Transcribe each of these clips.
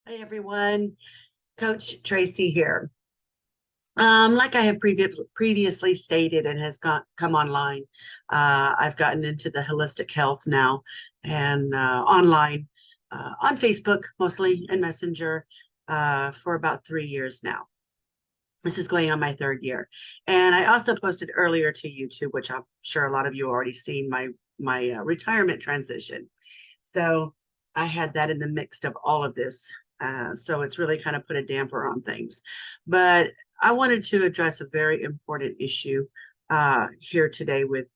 Hi everyone, Coach Tracy here. Like I have previously stated and has come online, I've gotten into the holistic health now and online on Facebook mostly and Messenger for about 3 years now. This is going on my third year, and I also posted earlier to YouTube, which I'm sure a lot of you already seen my retirement transition. So I had that in the mix of all of this. So it's really kind of put a damper on things. But I wanted to address a very important issue here today with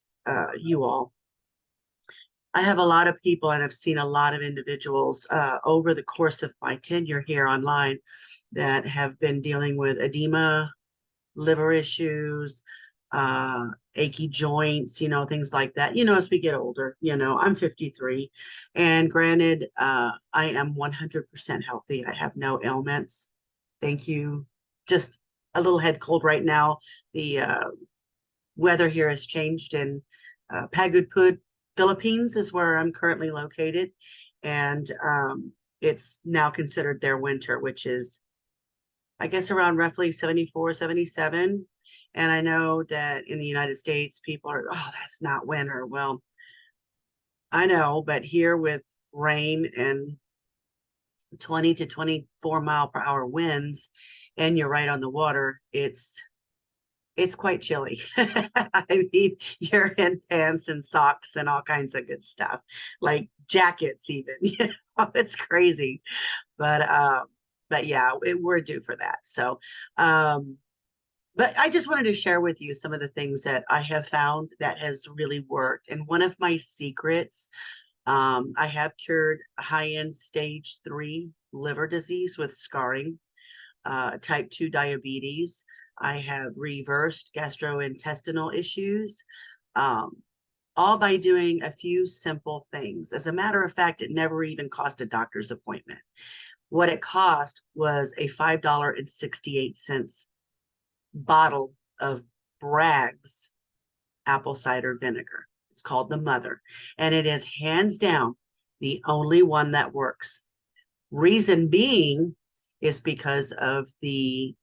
you all. I have a lot of people and I've seen a lot of individuals over the course of my tenure here online that have been dealing with edema, liver issues, achy joints, things like that. As we get older, I'm 53. And granted, I am 100% healthy. I have no ailments. Thank you. Just a little head cold right now. The weather here has changed in Pagudpud, Philippines, is where I'm currently located. And it's now considered their winter, which is I guess around roughly 74, 77. And I know that in the United States, people are, oh, that's not winter. Well, I know, but here with rain and 20 to 24 mile per hour winds, and you're right on the water, it's quite chilly. I mean, you're in pants and socks and all kinds of good stuff, like jackets even. It's crazy. But yeah, we're due for that. So but I just wanted to share with you some of the things that I have found that has really worked. And one of my secrets, I have cured high-end stage 3 liver disease with scarring, type 2 diabetes. I have reversed gastrointestinal issues, um, all by doing a few simple things. As a matter of fact, it never even cost a doctor's appointment. What it cost was a $5.68 bottle of Bragg's apple cider vinegar. It's called the Mother, and it is hands down the only one that works. Reason being is because of the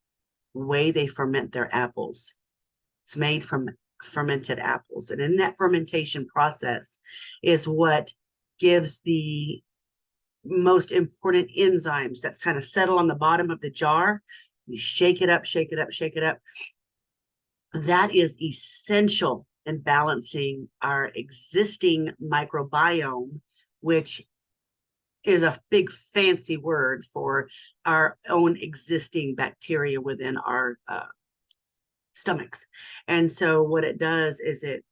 way they ferment their apples. It's made from fermented apples, and in that fermentation process is what gives the most important enzymes that kind of settle on the bottom of the jar. You shake it up, shake it up, shake it up. That is essential in balancing our existing microbiome, which is a big fancy word for our own existing bacteria within our stomachs. And so what it does is it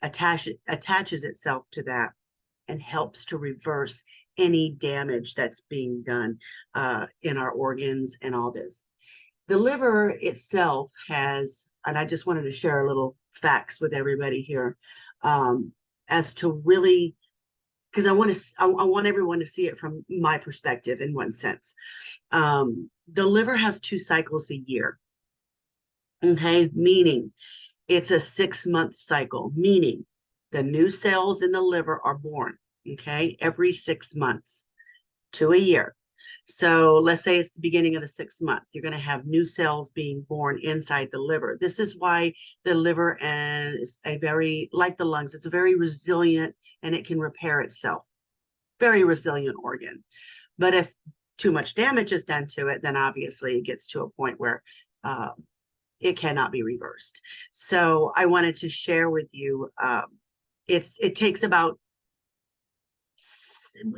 attaches itself to that and helps to reverse any damage that's being done in our organs and all this. The liver itself has, and I just wanted to share a little facts with everybody here, as to really, because I want everyone to see it from my perspective in one sense. The liver has 2 cycles a year. Okay, meaning it's a 6-month cycle, meaning the new cells in the liver are born, okay, every 6 months to a year. So let's say it's the beginning of the 6th month. You're going to have new cells being born inside the liver. This is why the liver is like the lungs, it's a very resilient and it can repair itself. Very resilient organ. But if too much damage is done to it, then obviously it gets to a point where it cannot be reversed. So I wanted to share with you, it takes about,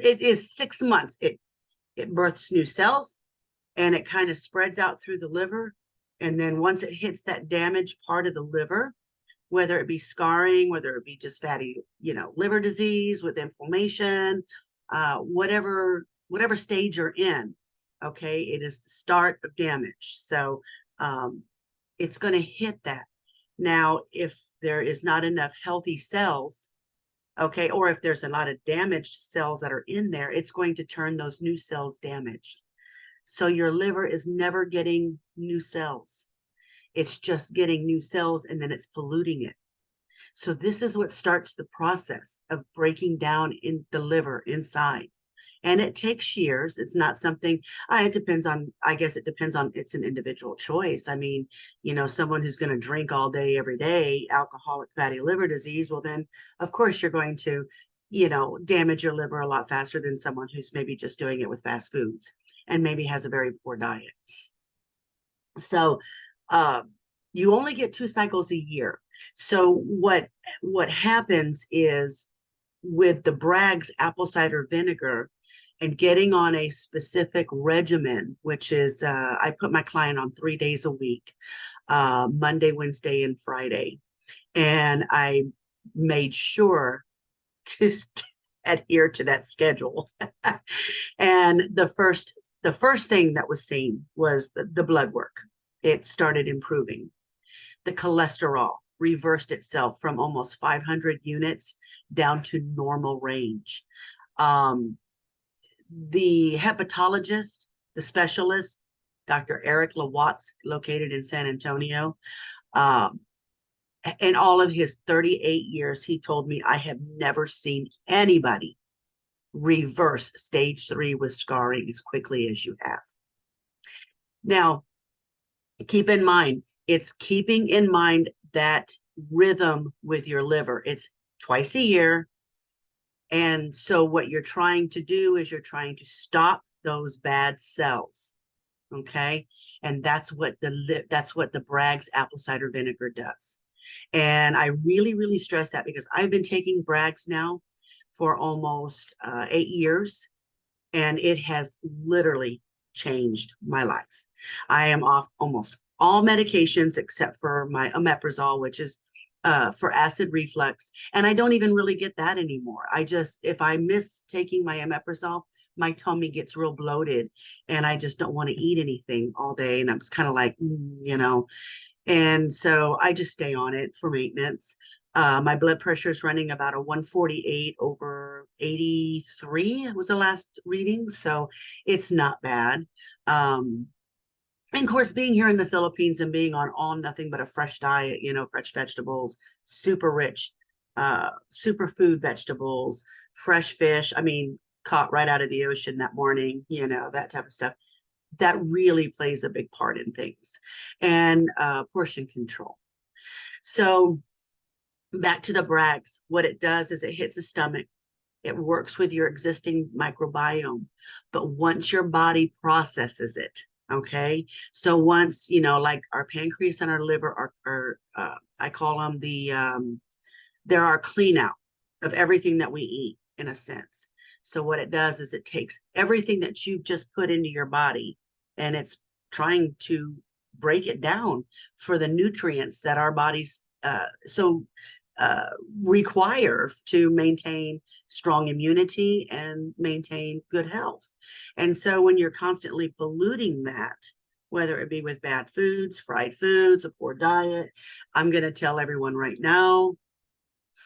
it is 6 months. It births new cells and it kind of spreads out through the liver. And then once it hits that damaged part of the liver, whether it be scarring, whether it be just fatty, liver disease with inflammation, whatever stage you're in, okay, it is the start of damage. So it's going to hit that. Now, if there is not enough healthy cells, okay, or if there's a lot of damaged cells that are in there, it's going to turn those new cells damaged. So your liver is never getting new cells. It's just getting new cells and then it's polluting it. So this is what starts the process of breaking down in the liver inside. And it takes years. It's not something, it depends on, I guess it depends on, it's an individual choice. I mean, someone who's going to drink all day, every day, alcoholic fatty liver disease, well, then of course you're going to, damage your liver a lot faster than someone who's maybe just doing it with fast foods and maybe has a very poor diet. So, uh, you only get 2 cycles a year. So what happens is with the Bragg's apple cider vinegar and getting on a specific regimen, which is I put my client on 3 days a week, Monday, Wednesday, and Friday. And I made sure to adhere to that schedule. And the first thing that was seen was the blood work. It started improving. The cholesterol reversed itself from almost 500 units down to normal range. Um, the hepatologist, the specialist, Dr. Eric Lawatz, located in San Antonio, um, in all of his 38 years, he told me, I have never seen anybody reverse stage 3 with scarring as quickly as you have. Now, keep in mind, it's keeping in mind that rhythm with your liver. It's twice a year. And so what you're trying to do is you're trying to stop those bad cells. Okay. And that's what the Bragg's apple cider vinegar does. And I really, really stress that because I've been taking Bragg's now for almost 8 years, and it has literally changed my life. I am off almost all medications except for my omeprazole, which is for acid reflux. And I don't even really get that anymore. If I miss taking my omeprazole, my tummy gets real bloated and I just don't want to eat anything all day. And I'm just kind of like, and so I just stay on it for maintenance. My blood pressure is running about a 148 over 83 was the last reading. So it's not bad. And of course, being here in the Philippines and being on all nothing but a fresh diet, fresh vegetables, super rich, superfood vegetables, fresh fish. I mean, caught right out of the ocean that morning, that type of stuff. That really plays a big part in things, and portion control. So back to the Bragg's, what it does is it hits the stomach. It works with your existing microbiome, but once your body processes it, okay. So once like our pancreas and our liver are I call them they're our clean out of everything that we eat in a sense. So what it does is it takes everything that you've just put into your body and it's trying to break it down for the nutrients that our bodies require to maintain strong immunity and maintain good health. And so when you're constantly polluting that, whether it be with bad foods, fried foods, a poor diet, I'm going to tell everyone right now,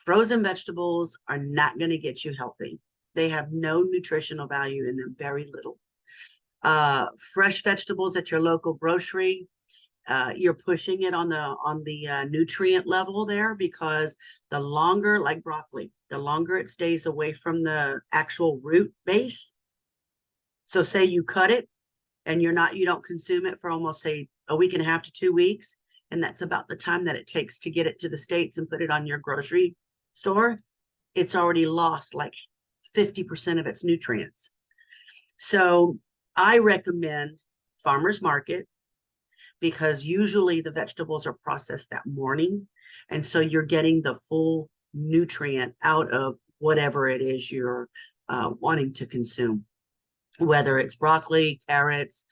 frozen vegetables are not going to get you healthy. They have no nutritional value in them, very little. Fresh vegetables at your local grocery, you're pushing it on the nutrient level there, because the longer, like broccoli, the longer it stays away from the actual root base. So say you cut it and you don't consume it for almost say a week and a half to 2 weeks, and that's about the time that it takes to get it to the States and put it on your grocery store, it's already lost like 50% of its nutrients. So I recommend farmers market, because usually the vegetables are processed that morning. And so you're getting the full nutrient out of whatever it is you're wanting to consume, whether it's broccoli, carrots,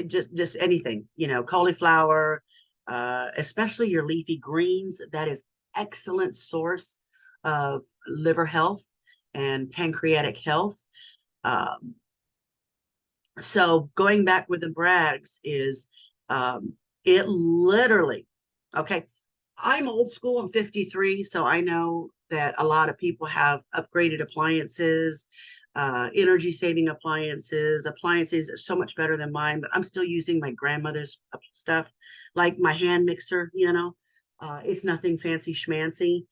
just anything, cauliflower, especially your leafy greens. That is excellent source of liver health and pancreatic health. So going back with the Bragg's is it literally, okay, I'm old school, I'm 53, so I know that a lot of people have upgraded appliances, energy saving appliances are so much better than mine, but I'm still using my grandmother's stuff, like my hand mixer, it's nothing fancy schmancy,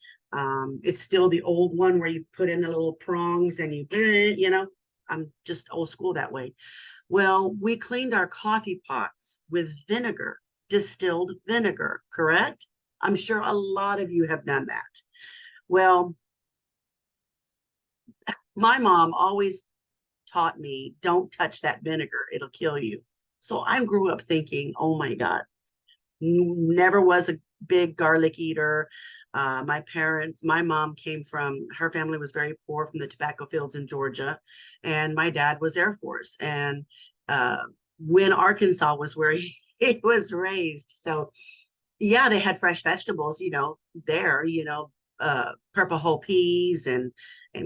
It's still the old one where you put in the little prongs and I'm just old school that way. Well, we cleaned our coffee pots with vinegar, distilled vinegar, correct? I'm sure a lot of you have done that. Well, my mom always taught me, don't touch that vinegar, it'll kill you. So I grew up thinking, oh my God, never was a big garlic eater. My mom came from, her family was very poor from the tobacco fields in Georgia, and my dad was Air Force. And uh, when Arkansas was where he was raised. So yeah, they had fresh vegetables, there, purple whole peas and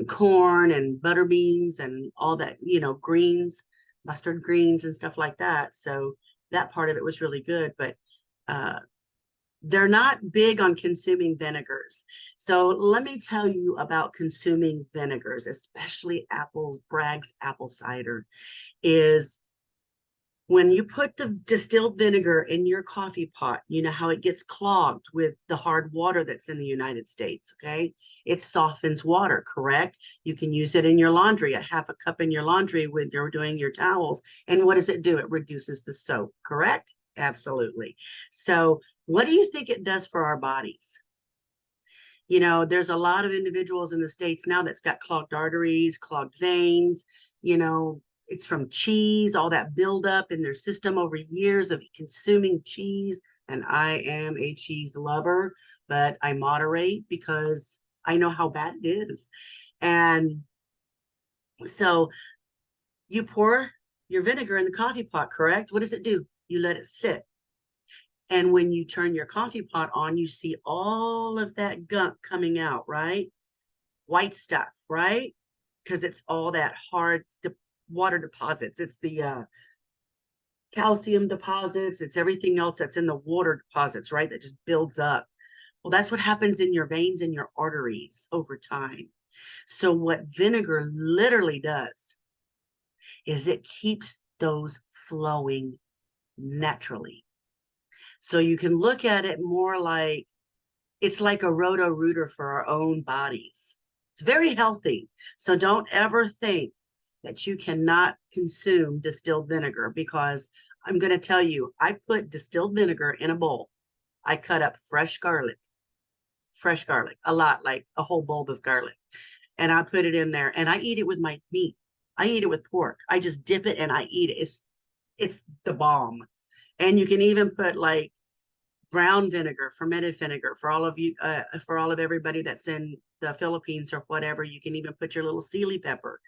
corn and butter beans and all that, greens, mustard greens and stuff like that. So that part of it was really good, but uh, they're not big on consuming vinegars. So let me tell you about consuming vinegars, especially Bragg's apple cider, is when you put the distilled vinegar in your coffee pot, you know how it gets clogged with the hard water that's in the United States, okay? It softens water, correct? You can use it in your laundry, a half a cup in your laundry when you're doing your towels. And what does it do? It reduces the soap, correct? Absolutely. So what do you think it does for our bodies? There's a lot of individuals in the States now that's got clogged arteries, clogged veins, it's from cheese, all that buildup in their system over years of consuming cheese. And I am a cheese lover, but I moderate because I know how bad it is. And so you pour your vinegar in the coffee pot, correct? What does it do? You let it sit. And when you turn your coffee pot on, you see all of that gunk coming out, right? White stuff, right? Because it's all that hard water deposits. It's the calcium deposits. It's everything else that's in the water deposits, right? That just builds up. Well, that's what happens in your veins and your arteries over time. So what vinegar literally does is it keeps those flowing naturally. So you can look at it more like it's like a roto-rooter for our own bodies. It's very healthy. So don't ever think that you cannot consume distilled vinegar, because I'm going to tell you, I put distilled vinegar in a bowl. I cut up fresh garlic, a lot, like a whole bulb of garlic. And I put it in there and I eat it with my meat. I eat it with pork. I just dip it and I eat it. It's the bomb. And you can even put like brown vinegar, fermented vinegar for all of you, for all of everybody that's in the Philippines or whatever. You can even put your little Sealy pepper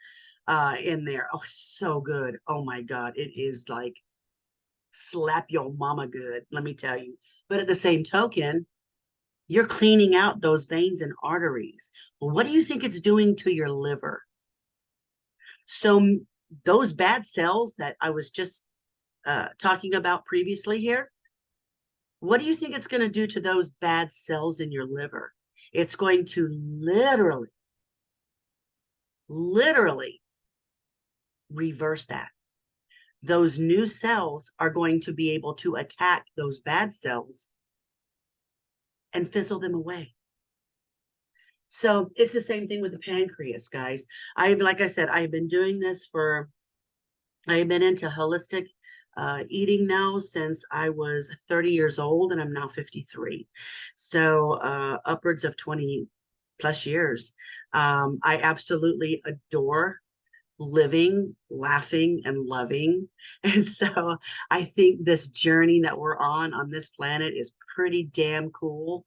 in there. Oh, so good. Oh my God. It is like slap your mama good, let me tell you. But at the same token, you're cleaning out those veins and arteries. Well, what do you think it's doing to your liver? So those bad cells that I was just talking about previously here, what do you think it's going to do to those bad cells in your liver? It's going to literally reverse that. Those new cells are going to be able to attack those bad cells and fizzle them away. So it's the same thing with the pancreas, guys. Like I said, I've been doing this I've been into holistic eating now since I was 30 years old, and I'm now 53. So upwards of 20 plus years. I absolutely adore living, laughing, and loving. And so I think this journey that we're on this planet is pretty damn cool.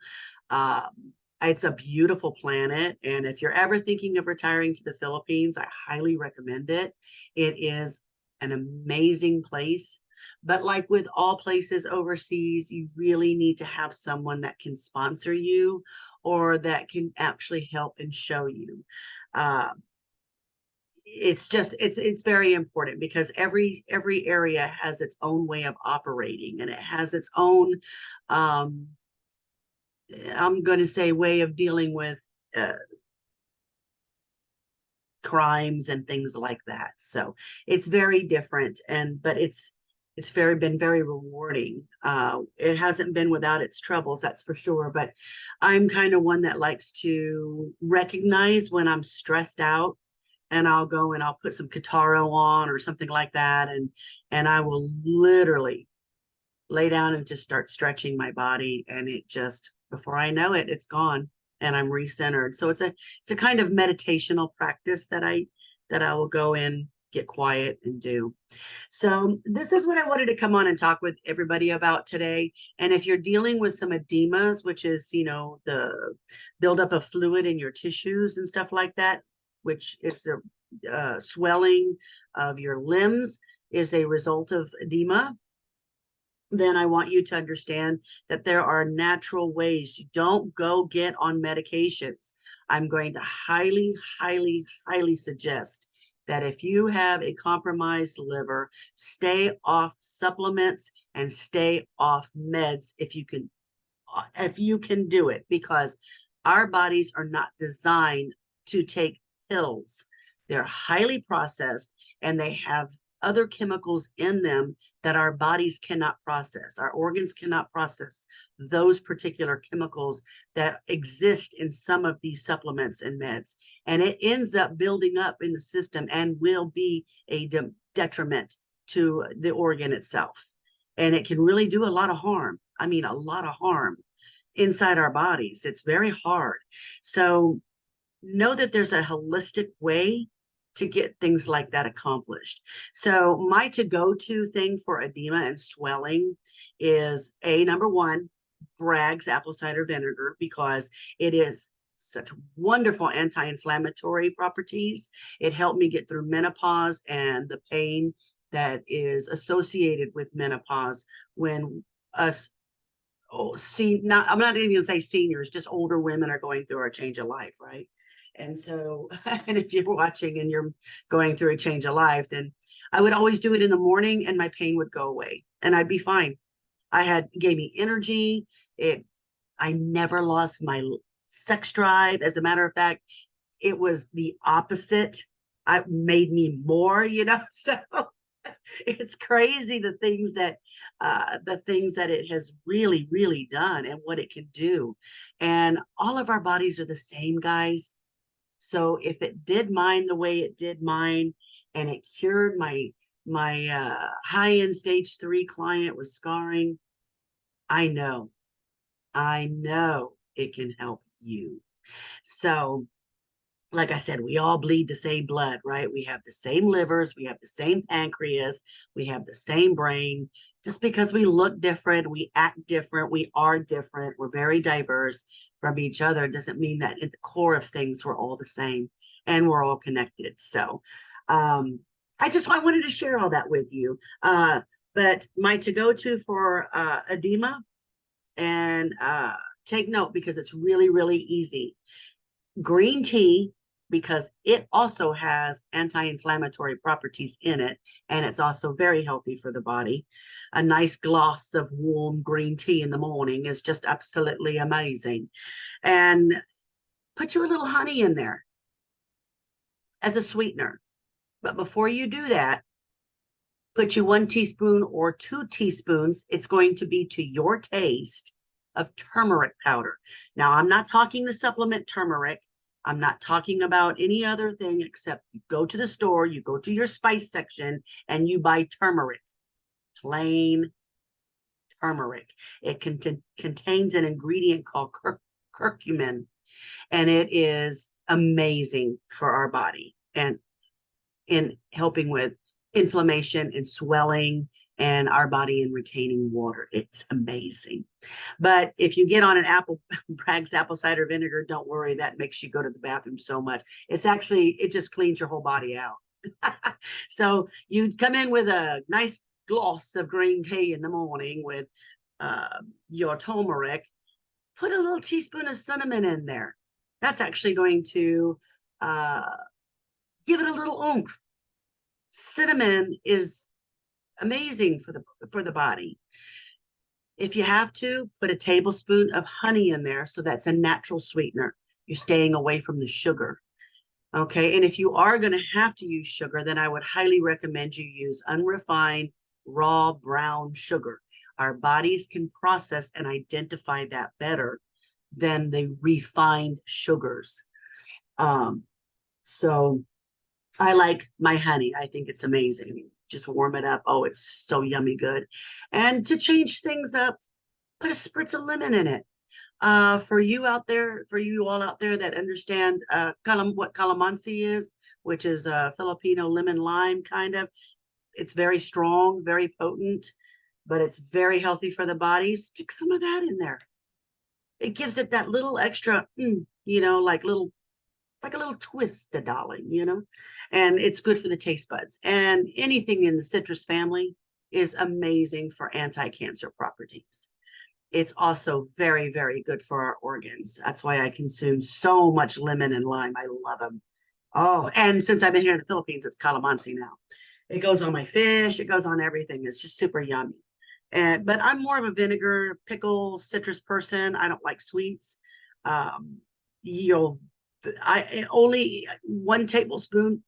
It's a beautiful planet. And if you're ever thinking of retiring to the Philippines, I highly recommend it. It is an amazing place. But like with all places overseas, you really need to have someone that can sponsor you or that can actually help and show you. It's very important because every area has its own way of operating, and it has its own I'm going to say way of dealing with crimes and things like that. So it's very different, but it's it's very been very rewarding. It hasn't been without its troubles, that's for sure. But I'm kind of one that likes to recognize when I'm stressed out, and I'll go and I'll put some Kataro on or something like that, and I will literally lay down and just start stretching my body, and it just before I know it, it's gone, and I'm recentered. So it's a kind of meditational practice that I will go in, get quiet, and do. So this is what I wanted to come on and talk with everybody about today. And if you're dealing with some edemas, which is, the buildup of fluid in your tissues and stuff like that, which is a swelling of your limbs, is a result of edema, then I want you to understand that there are natural ways. You don't go get on medications. I'm going to highly, highly, highly suggest that if you have a compromised liver, stay off supplements and stay off meds if you can do it, because our bodies are not designed to take pills. They're highly processed, and they have other chemicals in them that our bodies cannot process. Our organs cannot process those particular chemicals that exist in some of these supplements and meds. And it ends up building up in the system and will be a detriment to the organ itself. And it can really do a lot of harm. I mean, a lot of harm inside our bodies. It's very hard. So know that there's a holistic way to get things like that accomplished. So my to-go-to thing for edema and swelling is number one, Bragg's apple cider vinegar, because it is such wonderful anti-inflammatory properties. It helped me get through menopause and the pain that is associated with menopause when us I'm not even gonna say seniors, just older women are going through a change of life, right? And so, and if you're watching and you're going through a change of life, then I would always do it in the morning and my pain would go away and I'd be fine. Gave me energy. I never lost my sex drive. As a matter of fact, it was the opposite. I made me more, so it's crazy the things that it has really, really done and what it can do. And all of our bodies are the same, guys. So if it did mine the way it did mine, and it cured my high-end stage 3 client with scarring, I know it can help you. So like I said, we all bleed the same blood, right? We have the same livers, we have the same pancreas, we have the same brain. Just because we look different, we act different, we are different, we're very diverse from each other, doesn't mean that at the core of things, we're all the same and we're all connected. So I wanted to share all that with you. But my to-go-to for edema, and take note because it's really, really easy. Green tea, because it also has anti-inflammatory properties in it, and it's also very healthy for the body. A nice glass of warm green tea in the morning is just absolutely amazing. And put you a little honey in there as a sweetener. But before you do that, put you 1 teaspoon or 2 teaspoons, it's going to be to your taste, of turmeric powder. Now, I'm not talking the supplement turmeric. I'm not talking about any other thing except you go to the store, you go to your spice section, and you buy turmeric, plain turmeric. It contains an ingredient called curcumin, and it is amazing for our body and in helping with inflammation and swelling and our body in retaining water. It's amazing. But if you get on an Bragg's apple cider vinegar, don't worry, that makes you go to the bathroom so much. It just cleans your whole body out. So you come in with a nice gloss of green tea in the morning with your turmeric, put a little teaspoon of cinnamon in there. That's actually going to give it a little oomph. Cinnamon is amazing for the body. If you have to, put a tablespoon of honey in there, so that's a natural sweetener. You're staying away from the sugar. Okay, and if you are going to have to use sugar, then I would highly recommend you use unrefined raw brown sugar. Our bodies can process and identify that better than the refined sugars. Um, so I like my honey. I think it's amazing. Just warm it up. Oh, it's so yummy good. And to change things up, put a spritz of lemon in it. For you out there, for you all out there that understand what calamansi is, which is a Filipino lemon lime kind of. It's very strong, very potent, but it's very healthy for the body. Stick some of that in there. It gives it that little extra, like a little twist to darling, and it's good for the taste buds. And anything in the citrus family is amazing for anti-cancer properties. It's also very, very good for our organs. That's why I consume so much lemon and lime. I love them. Oh, and since I've been here in the Philippines, it's calamansi now. It goes on my fish. It goes on everything. It's just super yummy. But I'm more of a vinegar, pickle, citrus person. I don't like sweets. Um, you'll, I only 1 tablespoon.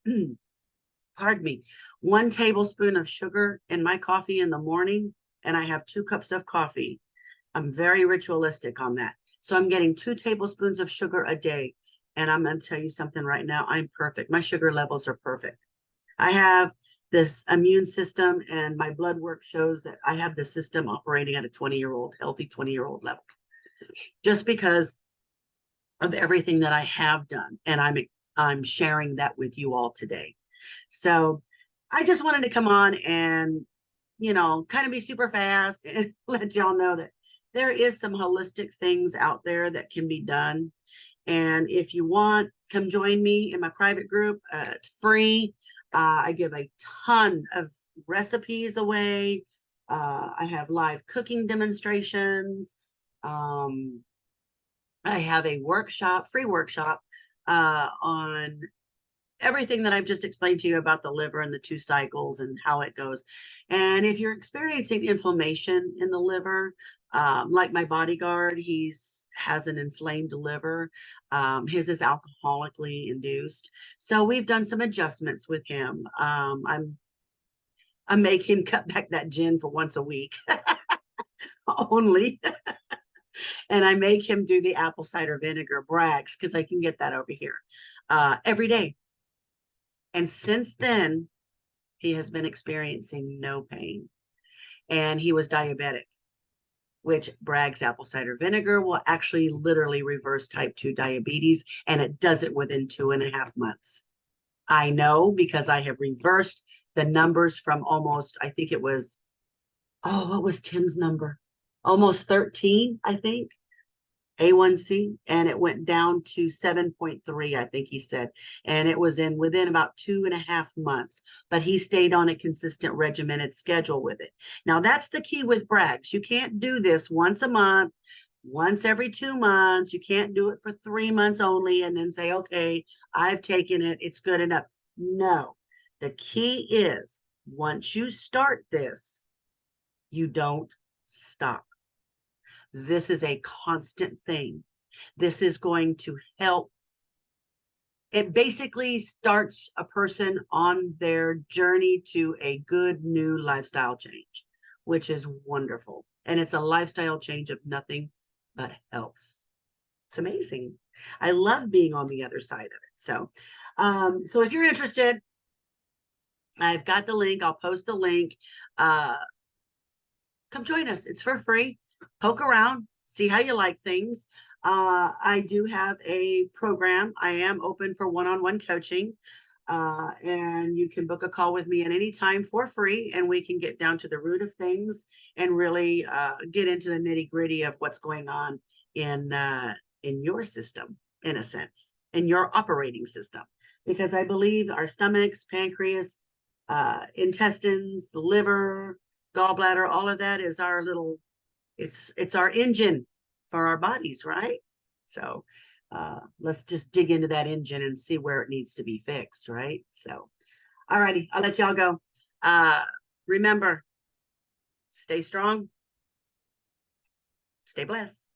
Pardon me, 1 tablespoon of sugar in my coffee in the morning, and I have 2 cups of coffee. I'm very ritualistic on that. So I'm getting 2 tablespoons of sugar a day. And I'm going to tell you something right now. I'm perfect. My sugar levels are perfect. I have this immune system, and my blood work shows that I have the system operating at a 20-year-old, healthy 20-year-old level, just because of everything that I have done. And I'm sharing that with you all today. So I just wanted to come on and, kind of be super fast and let y'all know that there is some holistic things out there that can be done. And if you want, come join me in my private group. It's free. I give a ton of recipes away. I have live cooking demonstrations. Um, I have a free workshop on everything that I've just explained to you about the liver and the 2 cycles and how it goes. And if you're experiencing inflammation in the liver, like my bodyguard, has an inflamed liver. His is alcoholically induced. So we've done some adjustments with him. I make him cut back that gin for once a week only. And I make him do the apple cider vinegar Bragg's because I can get that over here every day. And since then, he has been experiencing no pain. And he was diabetic, which Bragg's apple cider vinegar will actually literally reverse type 2 diabetes. And it does it within 2.5 months. I know because I have reversed the numbers from almost, I think it was, what was Tim's number? Almost 13, I think. A1C, and it went down to 7.3, I think he said. And it was within about 2.5 months, but he stayed on a consistent regimented schedule with it. Now that's the key with Bragg's. You can't do this once a month, once every 2 months. You can't do it for 3 months only and then say, okay, I've taken it, it's good enough. No, the key is once you start this, you don't stop. This is a constant thing. This is going to help. It basically starts a person on their journey to a good new lifestyle change, which is wonderful. And it's a lifestyle change of nothing but health. It's amazing. I love being on the other side of it. So if you're interested, I've got the link. I'll post the link. Come join us. It's for free. Poke around, see how you like things. I do have a program. I am open for one-on-one coaching, and you can book a call with me at any time for free, and we can get down to the root of things and really get into the nitty-gritty of what's going on in your system, in a sense, in your operating system. Because I believe our stomachs, pancreas, intestines, liver, gallbladder, all of that is our little, it's our engine for our bodies, right? So let's just dig into that engine and see where it needs to be fixed, right? So, all righty, I'll let y'all go. Remember, stay strong, stay blessed.